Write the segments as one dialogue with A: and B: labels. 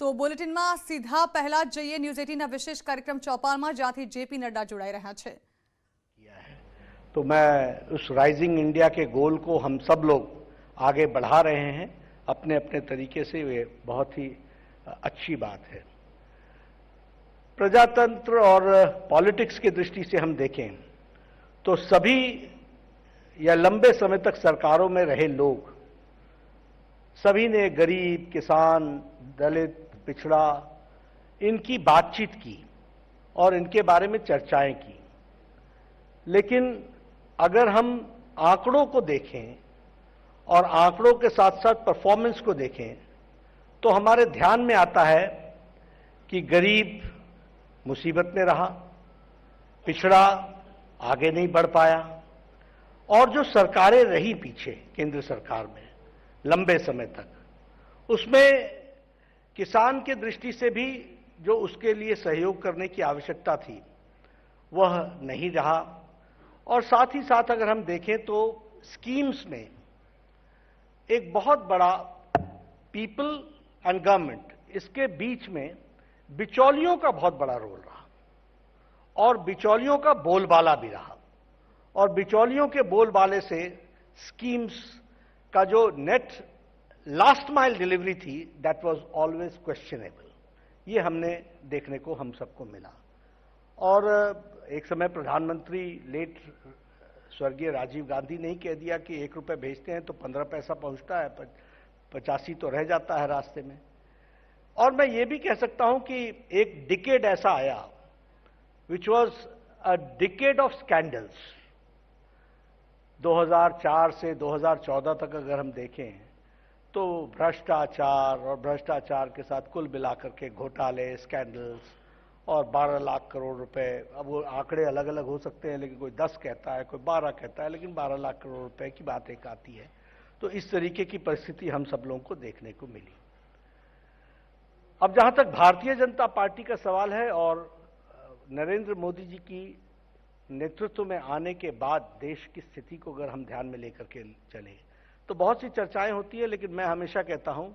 A: તો બુલેટિનમાં સીધા પહેલા જઈએ ન્યૂઝ 18ના વિશેષ કાર્યક્રમ ચોપાલમાં, જ્યાંથી જેપી નડ્ડા જોડાઈ રહ્યા છે।
B: तो मैं उस राइजिंग इंडिया के गोल को हम सब लोग आगे बढ़ा रहे हैं अपने अपने तरीके से। ये बहुत ही अच्छी बात है। प्रजातंत्र और पॉलिटिक्स की दृष्टि से हम देखें तो सभी या लंबे समय तक सरकारों में रहे लोग, सभी ने गरीब, किसान, दलित, पिछड़ा, इनकी बातचीत की और इनके बारे में चर्चाएं की। लेकिन अगर हम आंकड़ों को देखें और आंकड़ों के साथ साथ परफॉर्मेंस को देखें तो हमारे ध्यान में आता है कि गरीब मुसीबत में रहा, पिछड़ा आगे नहीं बढ़ पाया, और जो सरकारें रही पीछे केंद्र सरकार में लंबे समय तक, उसमें किसान की दृष्टि से भी जो उसके लिए सहयोग करने की आवश्यकता थी वह नहीं रहा। और साथ ही साथ अगर हम देखें तो स्कीम्स में एक बहुत बड़ा पीपल एंड गवर्नमेंट, इसके बीच में बिचौलियों का बहुत बड़ा रोल रहा और बिचौलियों का बोलबाला भी रहा। और बिचौलियों के बोलबाले से स्कीम्स का जो नेट लास्ट माइल डिलीवरी थी दैट वाज ऑलवेज क्वेश्चनेबल। ये हमने देखने को हम सबको मिला। और एक समय प्रधानमंत्री लेट स्वर्गीय राजीव गांधी ने ही कह दिया कि 1 रुपये भेजते हैं तो 15 पैसा पहुंचता है, 85 तो रह जाता है रास्ते में। और मैं ये भी कह सकता हूं कि एक डिकेड ऐसा आया which was a decade of scandals. 2004 से 2014 तक अगर हम देखें तो भ्रष्टाचार और भ्रष्टाचार के साथ कुल मिलाकर के घोटाले, स्कैंडल्स और 12 लाख करोड़ रुपए। अब वो आंकड़े अलग अलग हो सकते हैं, लेकिन कोई 10 कहता है, कोई 12 कहता है, लेकिन 12 लाख करोड़ रुपए की बात एक आती है। तो इस तरीके की परिस्थिति हम सब लोगों को देखने को मिली। अब जहां तक भारतीय जनता पार्टी का सवाल है और नरेंद्र मोदी जी की नेतृत्व में आने के बाद देश की स्थिति को अगर हम ध्यान में लेकर के चले तो बहुत सी चर्चाएं होती है। लेकिन मैं हमेशा कहता हूं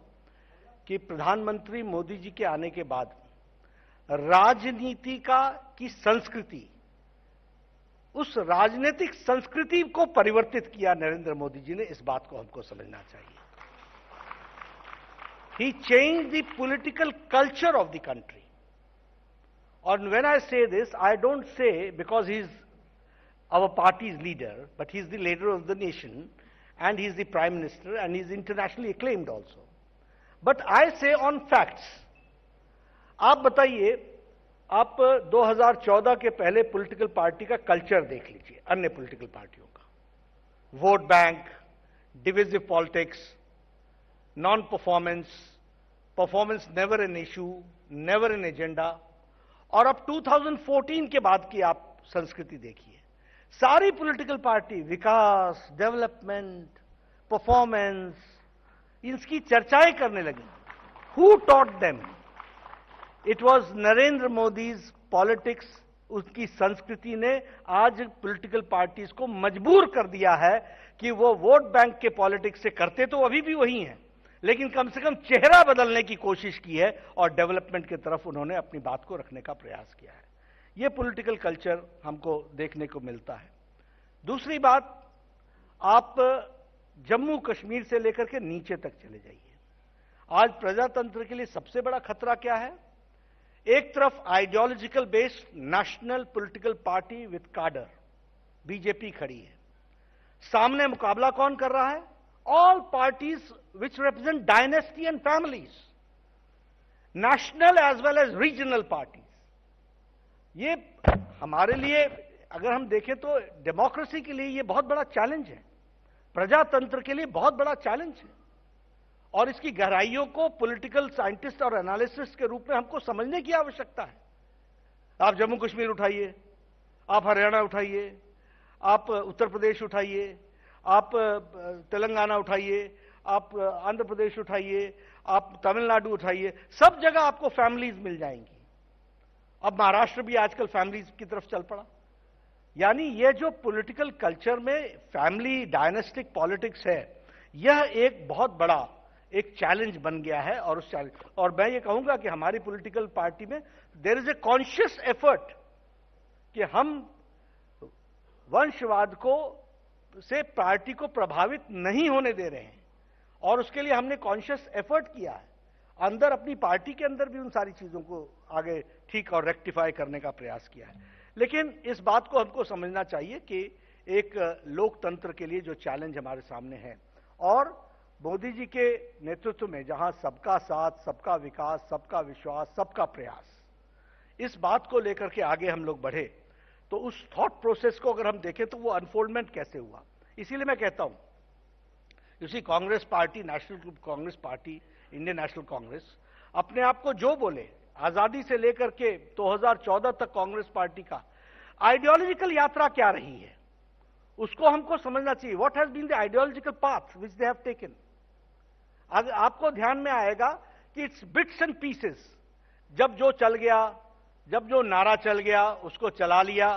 B: कि प्रधानमंत्री मोदी जी के आने के बाद राजनीति की संस्कृति, उस राजनीतिक संस्कृति को परिवर्तित किया नरेंद्र मोदी जी ने। इस बात को हमको समझना चाहिए। He changed the political culture of the country. And when I say this, I don't say because he's our party's leader, but he's the leader of the nation and he's the prime minister and he's internationally acclaimed also. But I say on facts. आप बताइए, आप 2014 के पहले political party का culture देख लीजिए, अन्य political पार्टियों का। Vote bank, divisive politics, non performance, performance never an issue, never an agenda. और अब 2014 के बाद की आप संस्कृति देखिए, सारी पॉलिटिकल पार्टी विकास, डेवलपमेंट, परफॉर्मेंस, इसकी चर्चाएं करने लगी। Who taught them? It was Narendra Modi's politics. उसकी संस्कृति ने आज पॉलिटिकल पार्टीज को मजबूर कर दिया है कि वो वोट बैंक के पॉलिटिक्स से करते तो अभी भी वही हैं, लेकिन कम से कम चेहरा बदलने की कोशिश की है और डेवलपमेंट की तरफ उन्होंने अपनी बात को रखने का प्रयास किया है। यह पॉलिटिकल कल्चर हमको देखने को मिलता है। दूसरी बात, आप जम्मू कश्मीर से लेकर के नीचे तक चले जाइए। आज प्रजातंत्र के लिए सबसे बड़ा खतरा क्या है? एक तरफ ideological based national political party with cadre BJP खड़ी है, सामने मुकाबला कौन कर रहा है? All parties which represent dynasty and families, national as well as regional parties। ये हमारे लिए अगर हम देखें तो डेमोक्रेसी के लिए ये बहुत बड़ा चैलेंज है, प्रजातंत्र के लिए बहुत बड़ा चैलेंज है। और इसकी गहराइयों को पॉलिटिकल साइंटिस्ट और एनालिसिस्ट के रूप में हमको समझने की आवश्यकता है। आप जम्मू कश्मीर उठाइए, आप हरियाणा उठाइए, आप उत्तर प्रदेश उठाइए, आप तेलंगाना उठाइए, आप आंध्र प्रदेश उठाइए, आप तमिलनाडु उठाइए, सब जगह आपको फैमिलीज मिल जाएंगी। अब महाराष्ट्र भी आजकल फैमिलीज की तरफ चल पड़ा। यानी ये जो पॉलिटिकल कल्चर में फैमिली डायनेस्टिक पॉलिटिक्स है, यह एक बहुत बड़ा एक चैलेंज बन गया है। और उस चैलेंज, और मैं ये कहूंगा कि हमारी पॉलिटिकल पार्टी में there is a conscious effort कि हम वंशवाद को से पार्टी को प्रभावित नहीं होने दे रहे हैं, और उसके लिए हमने कॉन्शियस एफर्ट किया है। अंदर अपनी पार्टी के अंदर भी उन सारी चीजों को आगे ठीक और रेक्टिफाई करने का प्रयास किया है। लेकिन इस बात को हमको समझना चाहिए कि एक लोकतंत्र के लिए जो चैलेंज हमारे सामने है, और मोदी जी के नेतृत्व में जहां सबका साथ, सबका विकास, सबका विश्वास, सबका प्रयास, इस बात को लेकर के आगे हम लोग बढ़े, तो उस थॉट प्रोसेस को अगर हम देखें तो वो अनफोल्डमेंट कैसे हुआ। इसीलिए मैं कहता हूं, उसी Congress party, national Congress party, Indian national Congress, अपने आप को जो बोले, आजादी से लेकर के 2014 तक कांग्रेस पार्टी का आइडियोलॉजिकल यात्रा क्या रही है, उसको हमको समझना चाहिए। What has been the ideological path which they have taken. आपको ध्यान में आएगा कि इट्स बिट्स एंड पीसेस। जब जो चल गया, जब जो नारा चल गया, उसको चला लिया,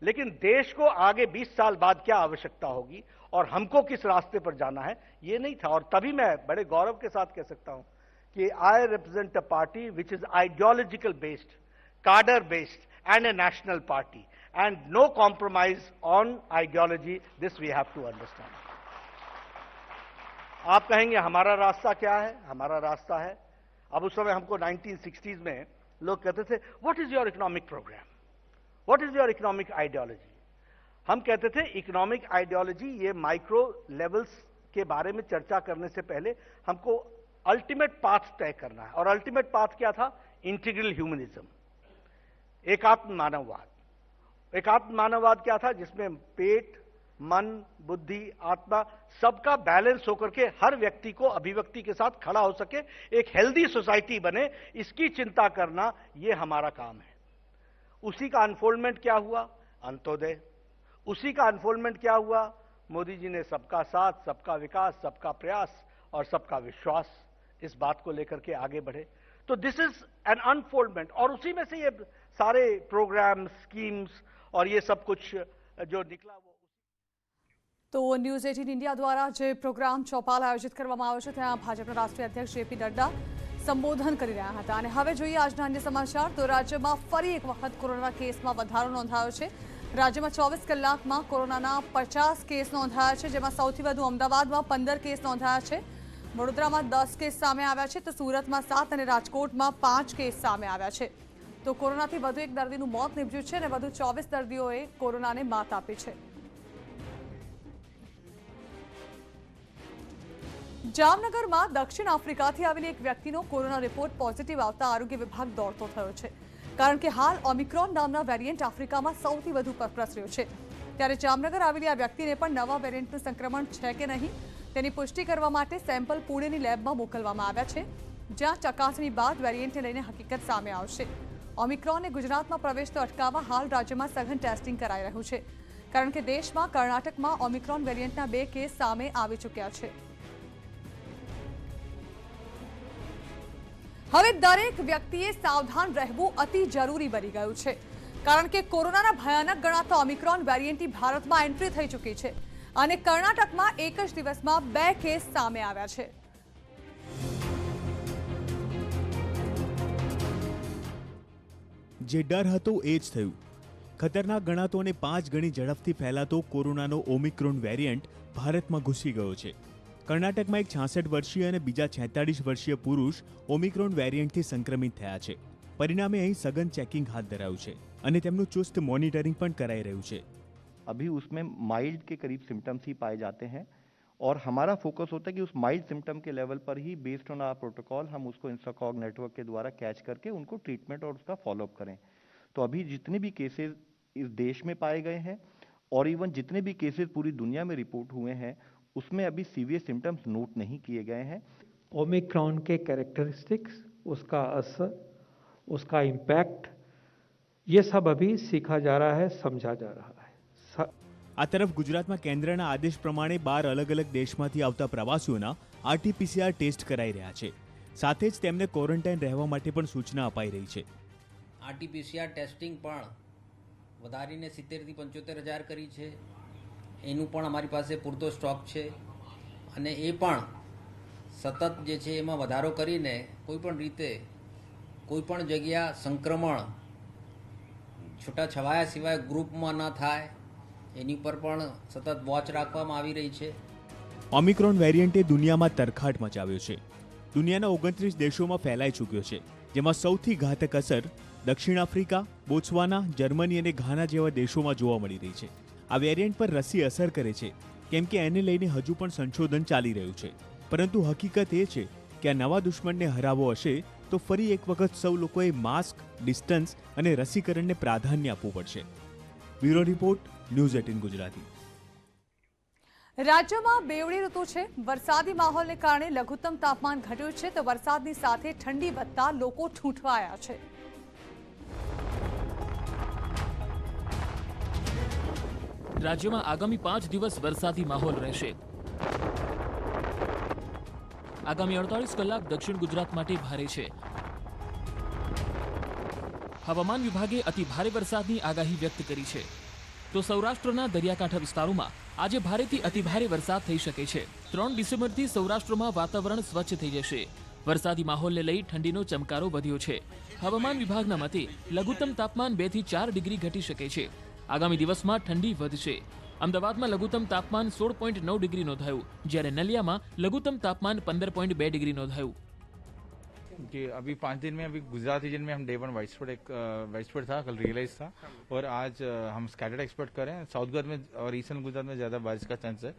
B: लेकिन देश को आगे 20 साल बाद क्या आवश्यकता होगी और हमको किस रास्ते पर जाना है, ये नहीं था। और तभी मैं बड़े गौरव के साथ कह सकता हूं कि I represent a party which is ideological based, cadre based and a national party, and no compromise on ideology. This we have to understand. आप कहेंगे हमारा रास्ता क्या है? हमारा रास्ता है, अब उस समय हमको 1960s में लोग कहते थे what is your economic program, what is your economic ideology. हम कहते थे इकोनॉमिक आइडियोलॉजी ये माइक्रो लेवल्स के बारे में चर्चा करने से पहले हमको अल्टीमेट पाथ तय करना है। और अल्टीमेट पाथ क्या था? इंटीग्रल ह्यूमनिज्म, एकात्म मानववाद। एकात्म मानववाद क्या था? जिसमें पेट, मन, बुद्धि, आत्मा सबका बैलेंस होकर के हर व्यक्ति को अभिव्यक्ति के साथ खड़ा हो सके, एक हेल्दी सोसाइटी बने, इसकी चिंता करना ये हमारा काम है। उसी का अनफोल्डमेंट क्या हुआ? अंत्योदय। उसी का अनफोल्डमेंट क्या हुआ? मोदी जी ने सबका साथ, सबका विकास, सबका प्रयास और सबका विश्वास, इस बात को लेकर के आगे बढ़े। तो दिस इज एन अनफोल्डमेंट, और उसी में से ये सारे प्रोग्राम, स्कीम्स और ये सब कुछ जो निकला वो।
A: तो न्यूज 18 इंडिया द्वारा जो प्रोग्राम चौपाल आयोजित કરવામાં આવ્યો છે ત્યાં ભાજપના રાષ્ટ્રીય અધ્યક્ષ જેપી નડ્ડા સંબોધન કરી રહ્યા હતા। અને હવે જોઈએ આજના અન્ય સમાચાર। તો રાજ્યમાં ફરી એક વખત કોરોના કેસમાં વધારો નોંધાયો છે। રાજ્યમાં 24 કલાકમાં કોરોનાના 50 કેસ નોંધાયા છે, જેમાં સૌથી વધુ અમદાવાદમાં 15 કેસ નોંધાયા છે, વડોદરામાં 10 કેસ સામે આવ્યા છે, તો સુરતમાં 7 અને રાજકોટમાં 5 કેસ સામે આવ્યા છે। તો કોરોનાથી વધુ એક દર્દીનું મોત નીપજ્યું છે અને વધુ 24 દર્દીઓએ કોરોનાને માત આપી છે। જામનગરમાં દક્ષિણ આફ્રિકાથી આવેલી એક વ્યક્તિનો કોરોના રિપોર્ટ પોઝિટિવ આવતા આરોગ્ય વિભાગ દોડતો થયો છે, કારણ કે હાલ ઓમિક્રોન નામના વેરિયન્ટ આફ્રિકામાં સૌથી વધુ પ્રસર્યો છે। ત્યારે જામનગર આવેલી આ વ્યક્તિને પણ નવા વેરિયન્ટનું સંક્રમણ છે કે નહીં તેની પુષ્ટિ કરવા માટે સેમ્પલ પુણેની લેબમાં મોકલવામાં આવ્યા છે, જ્યાં ચકાસણી બાદ વેરિયન્ટને લઈને હકીકત સામે આવશે। ઓમિક્રોનને ગુજરાતમાં પ્રવેશતો અટકાવવા હાલ રાજ્યમાં સઘન ટેસ્ટિંગ કરાઈ રહ્યું છે, કારણ કે દેશમાં કર્ણાટકમાં ઓમિક્રોન વેરિયન્ટના 2 કેસ સામે આવી ચૂક્યા છે। હવે દરેક વ્યક્તિએ સાવધાન રહેવું અતિ જરૂરી બની ગયું છે, કારણ કે કોરોનાના ભયાનક ગણાતા ઓમિક્રોન વેરિયન્ટની ભારતમાં એન્ટ્રી થઈ ચૂકી છે અને કર્ણાટકમાં એક જ દિવસમાં 2 કેસ સામે આવ્યા છે।
C: જે ડર હતો એ જ થયું। ખતરનાક ગણાતો અને 5 ગણી ઝડપથી ફેલાતો કોરોનાનો ઓમિક્રોન વેરિયન્ટ ભારતમાં ઘૂસી ગયો છે। કર્ણાટકમાં એક 66 વર્ષીય અને બીજા 46 વર્ષીય પુરુષ ઓમિક્રોન વેરિયન્ટથી સંક્રમિત થયા છે। પરિણામે અહીં સઘન ચેકિંગ હાથ ધરાયું છે અને તેમનું ચુસ્ત મોનિટરિંગ પણ કરાઈ રહ્યું છે।
D: अभी उसमें माइल्ड के करीब सिम्टम्स ही पाए जाते हैं और हमारा फोकस होता है कि उस माइल्ड सिम्टम के लेवल पर ही बेस्ड ऑन आवर प्रोटोकॉल हम उसको इंस्टाकॉग नेटवर्क के द्वारा कैच करके उनको ट्रीटमेंट और उसका फॉलोअप करें। तो अभी जितने भी केसेस इस देश में पाए गए हैं और इवन जितने भी केसेस पूरी दुनिया में रिपोर्ट हुए हैं उसमें अभी सीवियर सिम्टम्स नोट नहीं किए गए हैं।
E: ओमिक्रॉन के कैरेक्टरिस्टिक्स, उसका असर, उसका इम्पैक्ट, ये सब अभी सीखा जा रहा है, समझा जा रहा है।
C: આ તરફ ગુજરાતમાં કેન્દ્રના આદેશ પ્રમાણે 12 અલગ અલગ દેશમાંથી આવતા પ્રવાસીઓના RT-PCR ટેસ્ટ કરાઈ રહ્યા છે। સાથે જ તેમને ક્વોરન્ટાઇન રહેવા માટે પણ સૂચના અપાઈ રહી છે।
F: RT-PCR ટેસ્ટિંગ પણ વધારીને 70 થી 75,000 કરી છે। એનું પણ અમારી પાસે પૂરતો સ્ટોક છે અને એ પણ સતત જે છે એમાં વધારો કરીને કોઈપણ રીતે કોઈપણ જગ્યા સંક્રમણ છૂટાછવાયા સિવાય ગ્રુપમાં ન થાય એની પર પણ સતત વોચ રાખવામાં આવી રહી છે.
C: ઓમિક્રોન વેરિયન્ટે દુનિયામાં તરખાટ મચાવ્યો છે. દુનિયાના 29 દેશોમાં ફેલાઈ ચૂક્યો છે, જેમાં સૌથી ઘાતક અસર દક્ષિણ આફ્રિકા, બોત્સવાના, જર્મની અને ઘાના જેવા દેશોમાં જોવા મળી રહી છે. આ વેરિયન્ટ પર રસી અસર કરે છે, કેમ કે એને લઈને હજુ પણ સંશોધન ચાલી રહ્યું છે. પરંતુ હકીકત એ છે કે આ નવા દુશ્મનને હરાવવો હશે તો ફરી એક વખત સૌ લોકોએ માસ્ક, ડિસ્ટન્સ અને રસીકરણને પ્રાધાન્ય આપવું પડશે. Bureau report, news 18 Gujarati.
A: રાજ્યમાં બેવડી ઋતુ છે. વરસાદી માહોલને કારણે લઘુત્તમ તાપમાન ઘટ્યું છે તો વરસાદની સાથે ઠંડી વધતા લોકો ઠૂંઠવાયા છે.
G: રાજ્યમાં આગામી 5 દિવસ વરસાદી માહોલ રહેશે. આગામી 48 કલાક દક્ષિણ ગુજરાત માટે ભારે છે. હવામાન વિભાગે અતિ ભારે વરસાદની આગાહી વ્યક્ત કરી છે. તો સૌરાષ્ટ્રના દરિયાકાંઠા વિસ્તારોમાં આજે ભારેથી અતિભારે વરસાદ થઈ શકે છે. 3 ડિસેમ્બરથી સૌરાષ્ટ્રમાં વાતાવરણ સ્વચ્છ થઈ જશે. વરસાદી માહોલને લઈ ઠંડીનો ચમકારો વધ્યો છે. હવામાન વિભાગના મતે લઘુત્તમ તાપમાન 2 થી 4 ડિગ્રી ઘટી શકે છે. આગામી દિવસમાં ઠંડી વધશે. અમદાવાદમાં લઘુત્તમ તાપમાન 16.9 ડિગ્રી નોંધાયું, જ્યારે નલિયામાં લઘુત્તમ તાપમાન 15.2 डिग्री नोंधाયું.
H: कि अभी 5 दिन में अभी गुजरात रीजन में हम डे 1 वाइड स्प्रेड था, कल रियलाइज था और आज हम स्कैटर्ड एक्सपेक्ट करें. साउथ गुजरात में और ईस्टर्न गुजरात में ज़्यादा बारिश का चांस है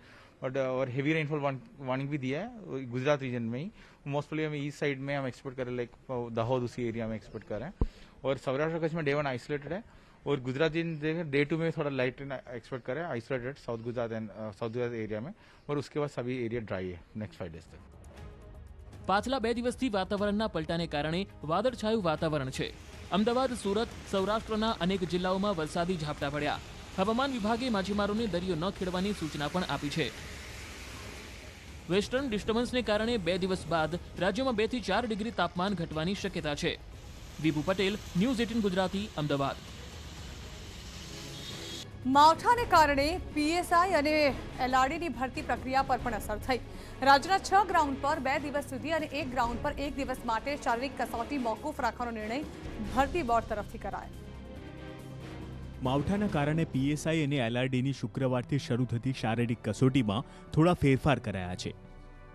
H: बट और हेवी रेनफॉल वार्निंग भी दिया है गुजरात रीजन में ही. मोस्टली हम ईस्ट साइड में हम एक्सपेक्ट करें, लाइक दाहोद उसी एरिया में एक्सपेक्ट करें. और सौराष्ट्र कच्छ में डे 1 आइसोलेटेड है और गुजरात रीजन देखें डे 2 में थोड़ा लाइट एक्सपेक्ट करें आइसोलेटेड साउथ गुजरात एरिया में. और उसके बाद सभी एरिया ड्राई है नेक्स्ट 5 डेज तक.
G: પાછલા 2 દિવસથી વાતાવરણના પલટાને કારણે વાદળછાયું વાતાવરણ છે. અમદાવાદ, સુરત, સૌરાષ્ટ્રના અનેક જિલ્લાઓમાં વરસાદી ઝાપટા પડ્યા. હવામાન વિભાગે માછીમારોને દરિયો ન ખેડવાની સૂચના પણ આપી છે. વેસ્ટર્ન ડિસ્ટર્બન્સને કારણે 2 દિવસ બાદ રાજ્યમાં 2 થી 4 ડિગ્રી તાપમાન ઘટવાની શક્યતા છે. વિભુ પટેલ, ન્યૂઝ 18 ગુજરાતી, અમદાવાદ.
A: માવઠાને કારણે પીએસઆઈ અને એલઆરડીની ભરતી પ્રક્રિયા પર પણ અસર થઈ. રાજ્યના 6 ગ્રાઉન્ડ પર 2 દિવસ સુધી અને 1 ગ્રાઉન્ડ પર 1 દિવસ માટે શારીરિક કસોટી મોકૂફ રાખવાનો નિર્ણય ભરતી બોર્ડ તરફથી કરાયો.
C: માવઠાના કારણે પીએસઆઈ અને એલઆરડીની શુક્રવારથી શરૂ થતી શારીરિક કસોટીમાં થોડા ફેરફાર કરાયા છે.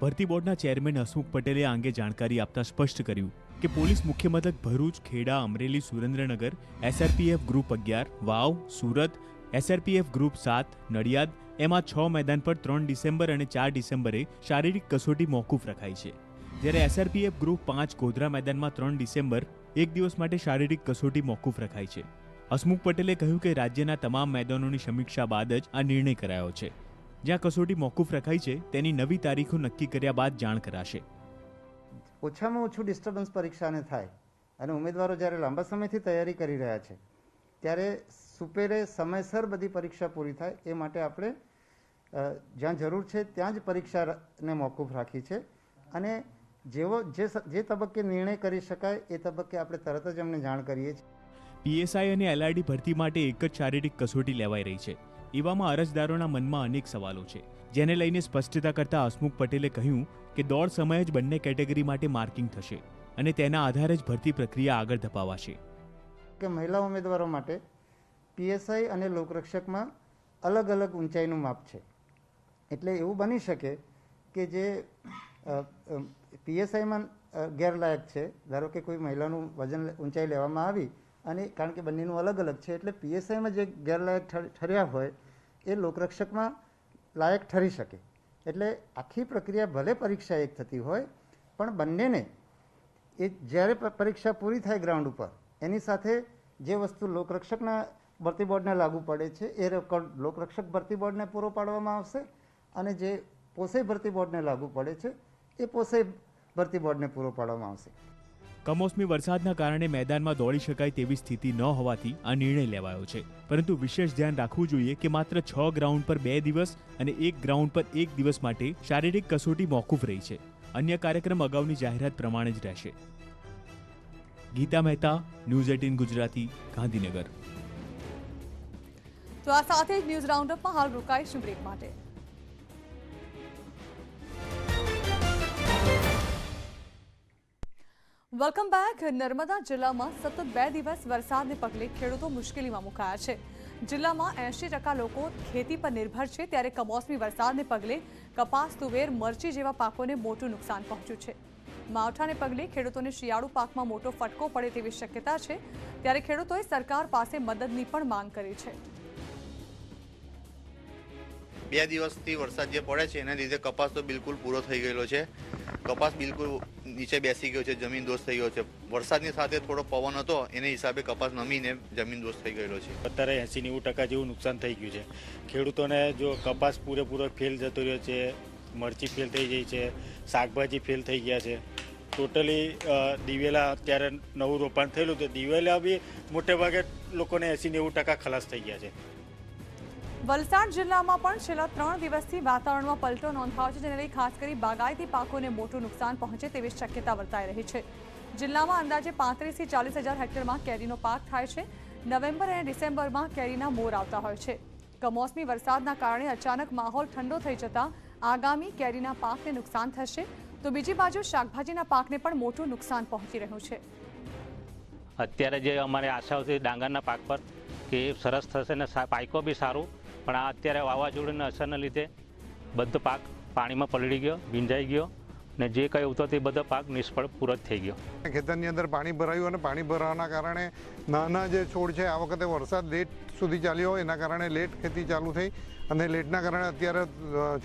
C: ભરતી બોર્ડના ચેરમેન હસમુખ પટેલે આ અંગે જાણકારી આપતા સ્પષ્ટ કર્યું કે પોલીસ મુખ્ય મથક ભરૂચ, ખેડા, અમરેલી, સુરેન્દ્રનગર, એસઆરપીએફ ગ્રુપ 11, વાવ, સુરત, એસઆરપીએફ ગ્રુપ 7, નડિયાદ એમાં 6 મેદાન પર 3 ડિસેમ્બર અને 4 ડિસેમ્બરે શારીરિક કસોટી મોકૂફ રખાઈ છે. જ્યારે એસઆરપીએફ ગ્રુપ 5 ગોધરા મેદાનમાં 3 ડિસેમ્બર 1 દિવસ માટે શારીરિક કસોટી મોકૂફ રખાઈ છે. હસમુખ પટેલે કહ્યું કે રાજ્યના તમામ મેદાનોની સમીક્ષા બાદ જ આ નિર્ણય કરાયો છે. જ્યાં કસોટી મોકૂફ રખાઈ છે તેની નવી તારીખો નક્કી કર્યા બાદ જાણ કરાશે.
I: ઓછામાં ઓછું ડિસ્ટર્બન્સ પરીક્ષાને થાય અને ઉમેદવારો જ્યારે લાંબા સમયથી તૈયારી કરી રહ્યા છે ત્યારે સુપેરે સમયસર બધી પરીક્ષા પૂરી થાય એ માટે આપણે જ્યાં જરૂર છે ત્યાં જ પરીક્ષાને મોકૂફ રાખી છે અને જે તબક્કે નિર્ણય કરી શકાય એ તબક્કે આપણે તરત જ એમને જાણ કરીએ છીએ.
C: પીએસઆઈ અને એલઆરડી ભરતી માટે એક જ શારીરિક કસોટી લેવાઈ રહી છે. એવામાં અરજદારોના મનમાં અનેક સવાલો છે, જેને લઈને સ્પષ્ટતા કરતા હસમુખ પટેલે કહ્યું કે દોડ સમયે જ બંને કેટેગરી માટે માર્કિંગ થશે અને તેના આધારે જ ભરતી પ્રક્રિયા આગળ ધપાવાશે.
I: કે મહિલા ઉમેદવારો માટે પીએસઆઈ અને લોકરક્ષકમાં અલગ અલગ ઊંચાઈનું માપ છે. એટલે એવું બની શકે કે જે પીએસઆઈમાં ગેરલાયક છે, ધારો કે કોઈ મહિલાનું વજન ઊંચાઈ લેવામાં આવી અને કારણ કે બંનેનું અલગ અલગ છે એટલે પીએસઆઈમાં જે ગેરલાયક ઠર્યા હોય એ લોકરક્ષકમાં લાયક ઠરી શકે. એટલે આખી પ્રક્રિયા ભલે પરીક્ષા એક થતી હોય પણ બંનેને એ જ્યારે પરીક્ષા પૂરી થાય ગ્રાઉન્ડ ઉપર એની સાથે જે વસ્તુ લોકરક્ષકના ભરતી બોર્ડને લાગુ પડે છે એ રેકોર્ડ લોકરક્ષક ભરતી બોર્ડને પૂરો પાડવામાં આવશે અને જે પોસઈ ભરતી બોર્ડને લાગુ પડે છે એ પોસઈ ભરતી બોર્ડને પૂરો પાડવામાં આવશે.
C: કમોસમી વરસાદના કારણે મેદાનમાં દોડી શકાય તેવી સ્થિતિ ન હોવાથી આ નિર્ણય લેવાયો છે. પરંતુ વિશેષ ધ્યાન રાખવું જોઈએ કે માત્ર 6 ગ્રાઉન્ડ પર 2 દિવસ અને 1 ગ્રાઉન્ડ પર 1 દિવસ માટે શારીરિક કસોટી મોકૂફ રહી છે. અન્ય કાર્યક્રમ અગાઉની જાહેરાત પ્રમાણે જ રહેશે. ગીતા મહેતા, ન્યૂઝ 18 ગુજરાતી, ગાંધીનગર.
A: તો આ સાથે જ ન્યૂઝ રાઉન્ડઅપમાં હાલ રોકાઈશું બ્રેક માટે. Welcome back. નર્મદા જિલ્લામાં સતત 2 દિવસ વરસાદને પગલે ખેડૂતો મુશ્કેલીમાં મુકાયા છે. જિલ્લામાં 80% લોકો ખેતી પર નિર્ભર છે, ત્યારે કમોસમી વરસાદને પગલે કપાસ, તુવેર, મરચી જેવા પાકોને મોટું નુકસાન પહોંચ્યું છે. માવઠાને પગલે ખેડૂતોને શિયાળુ પાકમાં મોટો ફટકો પડે તેવી શક્યતા છે, ત્યારે ખેડૂતોએ સરકાર પાસે મદદની પણ માંગ કરી છે.
J: 2 દિવસથી વરસાદ જે પડે છે એના લીધે કપાસ તો બિલકુલ પૂરો થઈ ગયેલો છે. કપાસ બિલકુલ નીચે બેસી ગયો છે, જમીન દોષ થઈ ગયો છે. વરસાદની સાથે થોડો પવન હતો એને હિસાબે કપાસ નમીને જમીન દોષ થઈ ગયેલો છે.
K: અત્યારે 80-90% જેવું નુકસાન થઈ ગયું છે. ખેડૂતોને જો કપાસ પૂરેપૂરો ફેલ જતો રહ્યો છે, મરચી ફેલ થઈ ગઈ છે, શાકભાજી ફેલ થઈ ગયા છે. ટોટલી દિવેલા અત્યારે નવું રોપાણ થયેલું તો દિવેલા બી મોટે ભાગે લોકોને 80-90% ખલાસ થઈ ગયા છે.
A: વલસાડ જિલ્લામાં પણ છેલ્લા 3 દિવસથી વાતાવરણમાં પલટો નોંધાયો છે, જેને લઈ ખાસ કરી બાગાયતી પાકોને મોટું નુકસાન પહોંચે તેવી શક્યતા વર્તાઈ રહી છે. જિલ્લામાં અંદાજે 35,000 થી 40,000 હેક્ટરમાં કેરીનો પાક થાય છે. નવેમ્બર અને ડિસેમ્બરમાં કેરીના મોર આવતા હોય છે. કમોસમી વરસાદના કારણે અચાનક માહોલ ઠંડો થઈ જતા આગામી કેરીના પાકને નુકસાન થશે, તો બીજી બાજુ શાકભાજીના પાકને પણ મોટું નુકસાન પહોંચી રહ્યું છે.
L: અત્યારે જે અમારે આશા હતી ડાંગરના પાક પર કે સરસ થશે ને પાકો બી સારું, પણ આ અત્યારે વાવાઝોડાની અસરના લીધે બધો પાક પાણીમાં પલળી ગયો, ભીંજાઈ ગયો ને જે કંઈ ઉતો તે બધો પાક નિષ્ફળ પૂરો જ થઈ ગયો.
M: ખેતરની અંદર પાણી ભરાયું અને પાણી ભરાવાના કારણે નાના જે છોડ છે, આ વખતે વરસાદ લેટ સુધી ચાલ્યો હોય એના કારણે લેટ ખેતી ચાલુ થઈ અને લેટના કારણે અત્યારે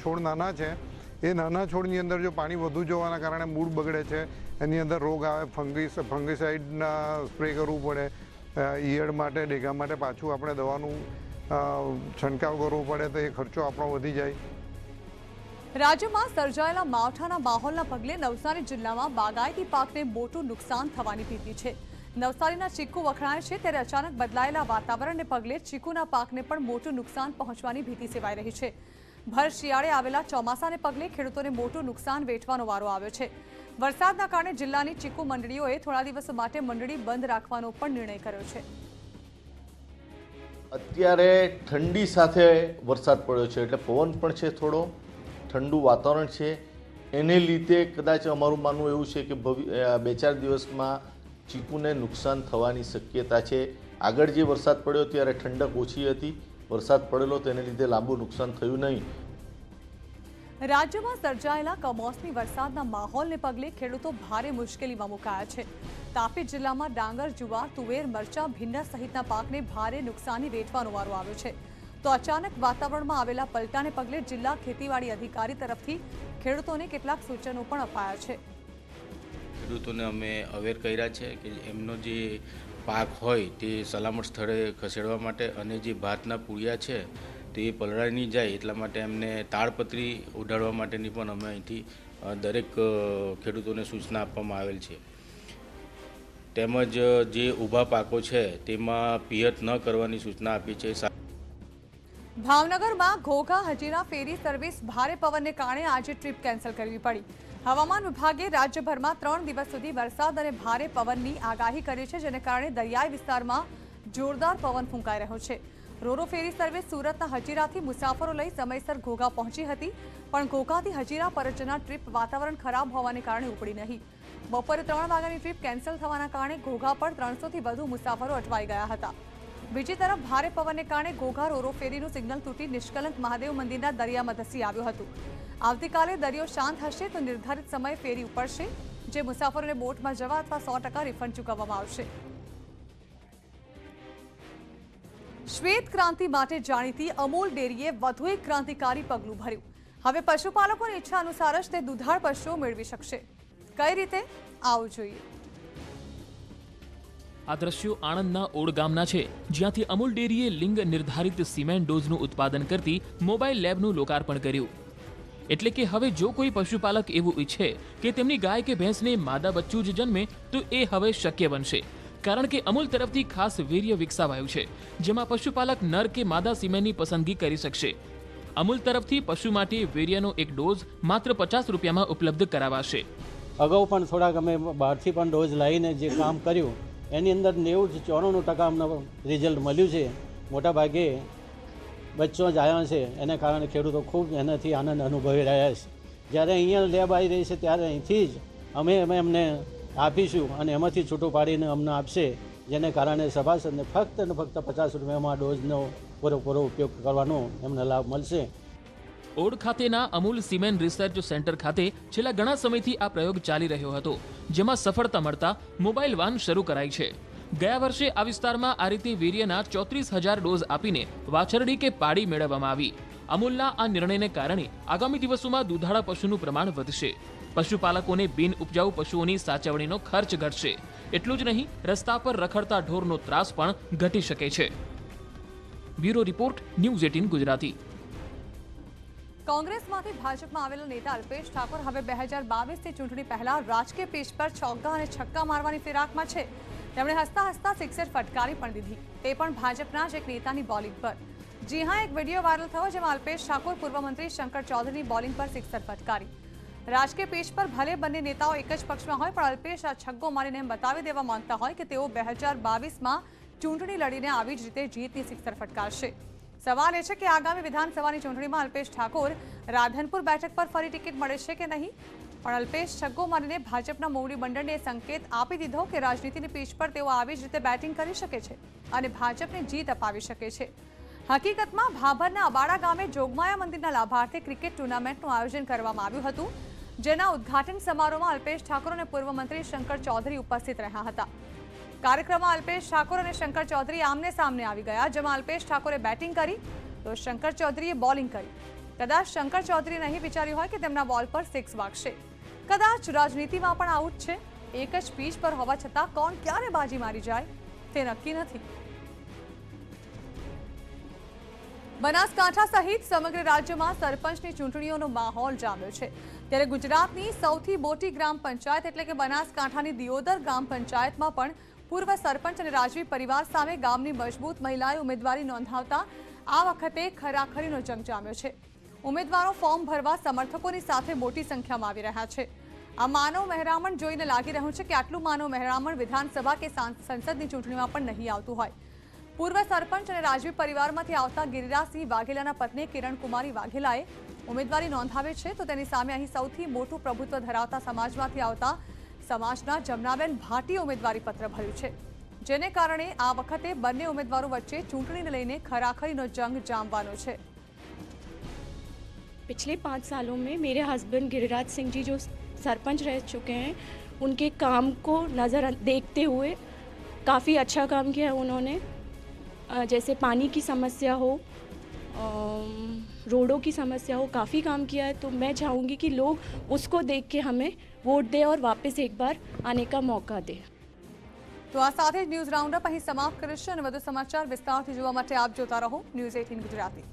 M: છોડ નાના છે. એ નાના છોડની અંદર જો પાણી વધુ જવાના કારણે મૂળ બગડે છે, એની અંદર રોગ આવે, ફંગીસાઇડના સ્પ્રે કરવું પડે, ઈયળ માટે, ડેગા માટે પાછું આપણે દવાનું છંટકાવ કરવો પડે, તો એ ખર્ચો આપણો વધી જાય.
A: રાજ્યમાં સર્જાયેલા માવઠાના માહોલના પગલે નવસારી જિલ્લામાં બાગાયતી પાકને મોટું નુકસાન થવાની ભીતિ છે. નવસારીના ચીકુ વખણાય છે, ત્યારે અચાનક બદલાયેલા વાતાવરણને પગલે ચીકુના પાકને પણ મોટું નુકસાન પહોંચવાની ભીતિ સેવાઈ રહી છે. ભર શિયાળે આવેલા ચોમાસાને પગલે ખેડૂતોને મોટું નુકસાન વેઠવાનો વારો આવ્યો છે. વરસાદના કારણે જિલ્લાની ચીકુ મંડળીઓએ થોડા દિવસો માટે મંડળી બંધ રાખવાનો પણ નિર્ણય કર્યો છે.
N: અત્યારે ઠંડી સાથે વરસાદ પડ્યો છે, એટલે પવન પણ છે, થોડો ઠંડુ વાતાવરણ છે. એને લીધે કદાચ અમારું માનવું એવું છે કે 2-4 દિવસમાં ચીકુને નુકસાન થવાની શક્યતા છે. આગળ જે વરસાદ પડ્યો ત્યારે ઠંડક ઓછી હતી, વરસાદ પડેલો તેને લીધે લાંબુ નુકસાન થયું નહીં.
A: રાજ્યમાં સર્જાયેલા કમોસમી વરસાદના માહોલને પગલે ખેડૂતો ભારે મુશ્કેલીમાં મુકાયા છે. તાપી જિલ્લામાં ડાંગર, જુવાર, તુવેર, મરચા, ભીંડા સહિતના પાકને ભારે નુકસાની વેઠવાનો વારો આવ્યો છે. તો અચાનક વાતાવરણમાં આવેલા પલટાને પગલે જિલ્લા ખેતીવાડી અધિકારી તરફથી ખેડૂતોને કેટલાક સૂચનો પણ અપાયા છે.
O: ખેડૂતોને અમે અવેર કર્યા છે કે એમનો જે પાક હોય તે સલામત સ્થળે ખસેડવા માટે અને જે ભાતના પૂળિયા છે તે પલળાઈ નહીં જાય એટલા માટે એમને તાડપત્રી ઉડાડવા માટેની પણ અમે અહીંથી દરેક ખેડૂતોને સૂચના આપવામાં આવેલ છે. તેમજ જે ઊભા પાકો છે તેમાં પિયત ન કરવાની સૂચના આપી છે.
A: ભાવનગરમાં ઘોઘા હજીરા ફેરી સર્વિસ ભારે પવનને કારણે આજે ટ્રીપ કેન્સલ કરવી પડી. હવામાન વિભાગે રાજ્યભરમાં 3 દિવસ સુધી વરસાદ અને ભારે પવનની આગાહી કરી છે, જેને કારણે દરિયાઈ વિસ્તારમાં જોરદાર પવન ફૂંકાઈ રહ્યો છે. રોરો ફેરી સર્વિસ સુરતના હજીરાથી મુસાફરો લઈ સમયસર ઘોઘા પહોંચી હતી, પણ ઘોઘાથી હજીરા પરચના ટ્રીપ વાતાવરણ ખરાબ હોવાને કારણે ઉપડી નહીં. બપોરે 3 વાગ્યાની ટ્રીપ કેન્સલ થવાના કારણે ઘોઘા પર 300થી વધુ મુસાફરો અટવાઈ ગયા હતા. બીજી તરફ ભારે પવનને કારણે ઘોઘા રોરો ફેરીનું સિગ્નલ તૂટી નિષ્કલંક મહાદેવ મંદિરના દરિયામાં ધસી આવ્યું હતું. આવતીકાલે દરિયો શાંત હશે તો નિર્ધારિત સમયે ફેરી ઉપડશે, જે મુસાફરોને બોટમાં જવા અથવા 100% રિફંડ ચૂકવવામાં આવશે. શ્વેત ક્રાંતિ માટે જાણીતી અમૂલ ડેરીએ વધુ એક ક્રાંતિકારી પગલું ભર્યું. હવે પશુપાલકોની ઈચ્છા અનુસાર જ તે દૂધાળ પશુઓ મેળવી શકશે. કઈ રીતે? આવું જોઈએ.
G: આ દ્રશ્યો આણંદના ઓડ ગામના છે, જ્યાંથી અમૂલ ડેરીએ લિંગ નિર્ધારિત સિમેન્ટ ડોઝનું ઉત્પાદન કરતી મોબાઈલ લેબનું લોકાર્પણ કર્યું. એટલે કે હવે જો કોઈ પશુપાલક એવું ઈચ્છે કે તેમની ગાય કે ભેંસને માદા બચ્ચું જ જન્મે તો એ હવે શક્ય બનશે, કારણ કે અમૂલ તરફથી ખાસ વેરિય વિકસાવાયું છે, જેમાં પશુપાલક નર કે માદા સિમેન્ટની પસંદગી કરી શકશે. અમૂલ તરફથી પશુ માટે વેરિયનો એક ડોઝ માત્ર 50 રૂપિયામાં ઉપલબ્ધ કરાવાશે.
P: અગાઉ પણ થોડાક અમે બહારથી પણ ડોઝ લાવીને જે કામ કર્યું એની અંદર 90-94% અમને રિઝલ્ટ મળ્યું છે. મોટાભાગે બચ્ચો જ આવ્યા છે, એને કારણે ખેડૂતો ખૂબ એનાથી આનંદ અનુભવી રહ્યા છે. જ્યારે અહીંયા લેબ આવી રહી છે ત્યારે અહીંથી જ અમે એમને આપીશું અને એમાંથી છૂટું પાડીને અમને આપશે, જેને કારણે સભાસદને ફક્ત ને ફક્ત 50 રૂપિયામાં ડોઝનો પૂરેપૂરો ઉપયોગ કરવાનો એમને લાભ મળશે.
G: ઓડ ખાતેના અમૂલ સિમેન્ટ રિસર્ચ સેન્ટર ખાતે છેલ્લા ઘણા સમયથી આ પ્રયોગ ચાલી રહ્યો હતો, જેમાં સફળતા મળતા મોબાઈલ વાન શરૂ કરાઈ છે. ગયા વર્ષે આ વિસ્તારમાં આ રીતે વીર્યના 34,000 ડોઝ આપીને વાછરડી કે પાડી મેળવવામાં આવી. અમૂલના આ નિર્ણયને કારણે આગામી દિવસોમાં દૂધાળા પશુનું પ્રમાણ વધશે. પશુપાલકોને બિન ઉપજાઉ પશુઓની સાચવણીનો ખર્ચ ઘટશે. એટલું જ નહીં, રસ્તા પર રખડતા ઢોરનો ત્રાસ પણ ઘટી શકે છે. Bureau report, news 18 Gujarati.
A: કોંગ્રેસમાંથી ભાજપમાં આવેલા નેતા અલ્પેશ ઠાકોર હવે 2022ની ચૂંટણી પહેલા રાજકીય પીચ પર ચોગ્ગા અને છક્કા મારવાની ફિરાકમાં છે. તેમણે હસતા હસતા સિક્સર ફટકારી પણ દીધી, તે પણ ભાજપના જ એક નેતાની બોલિંગ પર. જી હા, એક વિડીયો વાયરલ થયો જેમાં અલ્પેશ ઠાકોર પૂર્વ મંત્રી શંકર ચૌધરીની બોલિંગ પર સિક્સર ફટકારી. રાજકીય પીચ પર ભલે બંને નેતાઓ એક જ પક્ષમાં હોય, પણ અલ્પેશ આ છગ્ગો મારીને એમ બતાવી દેવા માંગતા હોય કે તેઓ 2022માં ચૂંટણી લડીને આવી જ રીતે જીતની સિક્સર ફટકારશે. સવાલ એ છે કે આગામી વિધાનસભાની ચૂંટણીમાં અલ્પેશ ઠાકોર રાધનપુર બેઠક પર ફરી ટિકિટ મળે છે કે નહીં, પણ અલ્પેશ છગ્ગો મારીને ભાજપના મોવડી મંડળને સંકેત આપી દીધો કે રાજનીતિની પીચ પર તેઓ આવી જ રીતે બેટિંગ કરી શકે છે અને ભાજપને જીત અપાવી શકે છે. હકીકતમાં ભાભરના અબાડા ગામે જોગમાયા મંદિરના લાભાર્થે ક્રિકેટ ટુર્નામેન્ટનું આયોજન કરવામાં આવ્યું હતું, જેના ઉદ્ઘાટન સમારોહમાં અલ્પેશ ઠાકોર અને પૂર્વ મંત્રી શંકર ચૌધરી ઉપસ્થિત રહ્યા હતા. કાર્યક્રમમાં અલ્પેશ ઠાકોર અને શંકર ચૌધરી આમને સામને આવી ગયા, જેમાં અલ્પેશ ઠાકોરે બેટિંગ કરી તો શંકર ચૌધરીએ બોલિંગ કરી. કદાચ શંકર ચૌધરીએ નહીં વિચાર્યું હોય કે તેમના બોલ પર સિક્સ વાગશે. કદાચ રાજનીતિમાં પણ આવું જ છે, એક જ પીચ પર હોવા છતાં કોણ ક્યારે બાજી મારી જાય તે નક્કી નથી. બનાસકાંઠા સહિત સમગ્ર રાજ્યમાં સરપંચની ચૂંટણીઓનો માહોલ જામ્યો છે. ત્યારે ગુજરાતની સૌથી મોટી ગ્રામ પંચાયત એટલે કે બનાસકાંઠાની દિયોદર ગ્રામ પંચાયતમાં પણ પૂર્વ સરપંચ અને રાજવી પરિવાર સામે ગામની મજબૂત મહિલાએ ઉમેદવારી નોંધાવતા આ વખતે ખરાખરીનો જંગ જામ્યો છે. ઉમેદવારો ફોર્મ ભરવા સમર્થકોની સાથે મોટી સંખ્યામાં આવી રહ્યા છે. આ માનવ મહેરામણ જોઈને લાગી રહ્યું છે કે આટલું માનવ મહેરામણ વિધાનસભા કે સંસદની ચૂંટણીમાં પણ નહીં આવતું હોય. પૂર્વ સરપંચ અને રાજવી પરિવારમાંથી આવતા ગિરિરાજસિંહ વાઘેલાના પત્ની કિરણ કુમારી વાઘેલાએ ઉમેદવારી નોંધાવે છે, તો તેની સામે અહીં સૌથી મોટું પ્રભુત્વ ધરાવતા સમાજમાંથી આવતા સમાજના જમનાબેન ભાટીએ ઉમેદવારી પત્ર ભર્યું છે, જેને કારણે આ વખતે બંને ઉમેદવારો વચ્ચે ચૂંટણીને લઈને ખરાખરીનો જંગ જામવાનો છે.
Q: पिछले 5 सालों में मेरे हस्बैंड गिरिराज सिंह जी जो सरपंच रह चुके हैं, उनके काम को नज़र देखते हुए काफ़ी अच्छा काम किया है उन्होंने. जैसे पानी की समस्या हो, रोडों की समस्या हो, काफ़ी काम किया है. तो मैं चाहूँगी कि लोग उसको देख के हमें वोट दें और वापस एक बार आने का मौका दें.
A: તો આ સાથે ન્યૂઝ રાઉન્ડઅપ અહીં સમાપ્ત કરીશું અને વધુ સમાચાર વિસ્તારથી જોવા માટે આપ જોતા રહો ન્યૂઝ 18 ગુજરાતી.